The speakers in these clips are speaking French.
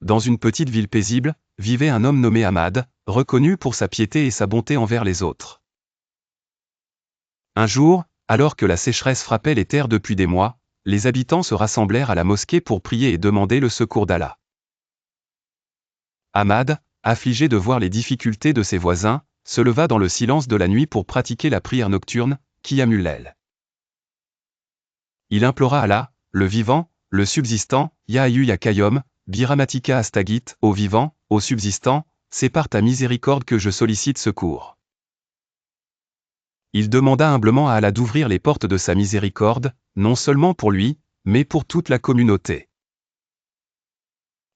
dans une petite ville paisible, vivait un homme nommé Ahmad, reconnu pour sa piété et sa bonté envers les autres. Un jour, alors que la sécheresse frappait les terres depuis des mois, les habitants se rassemblèrent à la mosquée pour prier et demander le secours d'Allah. Ahmad, affligé de voir les difficultés de ses voisins, se leva dans le silence de la nuit pour pratiquer la prière nocturne, Qiyamul Layl. Il implora Allah, le vivant, le subsistant, Ya Hayyu Ya Qayyum, Birahmatika Astagit, ô vivant, ô subsistant, c'est par ta miséricorde que je sollicite secours. Il demanda humblement à Allah d'ouvrir les portes de sa miséricorde, non seulement pour lui, mais pour toute la communauté.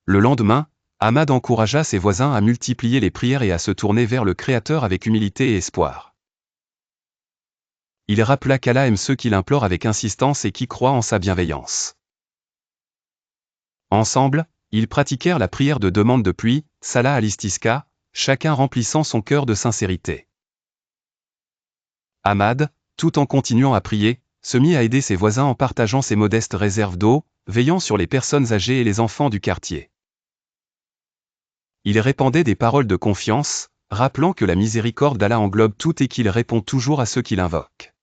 Le lendemain, Ahmad encouragea ses voisins à multiplier les prières et à se tourner vers le Créateur avec humilité et espoir. Il rappela qu'Allah aime ceux qui l'implorent avec insistance et qui croient en sa bienveillance. Ensemble, ils pratiquèrent la prière de demande de pluie, Salah al-Istisqa, chacun remplissant son cœur de sincérité. Ahmad, tout en continuant à prier, se mit à aider ses voisins en partageant ses modestes réserves d'eau, veillant sur les personnes âgées et les enfants du quartier. Il répandait des paroles de confiance, rappelant que la miséricorde d'Allah englobe tout et qu'il répond toujours à ceux qui l'invoquent.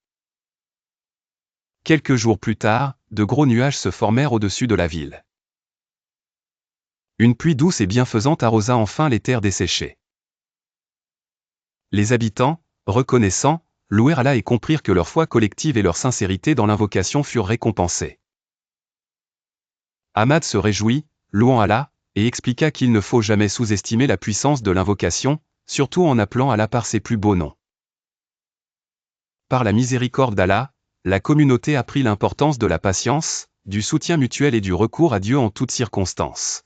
Quelques jours plus tard, de gros nuages se formèrent au-dessus de la ville. Une pluie douce et bienfaisante arrosa enfin les terres desséchées. Les habitants, reconnaissants, louèrent Allah et comprirent que leur foi collective et leur sincérité dans l'invocation furent récompensées. Ahmad se réjouit, louant Allah, et expliqua qu'il ne faut jamais sous-estimer la puissance de l'invocation, surtout en appelant Allah par ses plus beaux noms. Par la miséricorde d'Allah, la communauté apprit l'importance de la patience, du soutien mutuel et du recours à Dieu en toutes circonstances.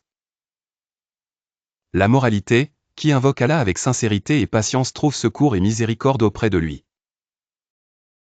La moralité, qui invoque Allah avec sincérité et patience trouve secours et miséricorde auprès de lui.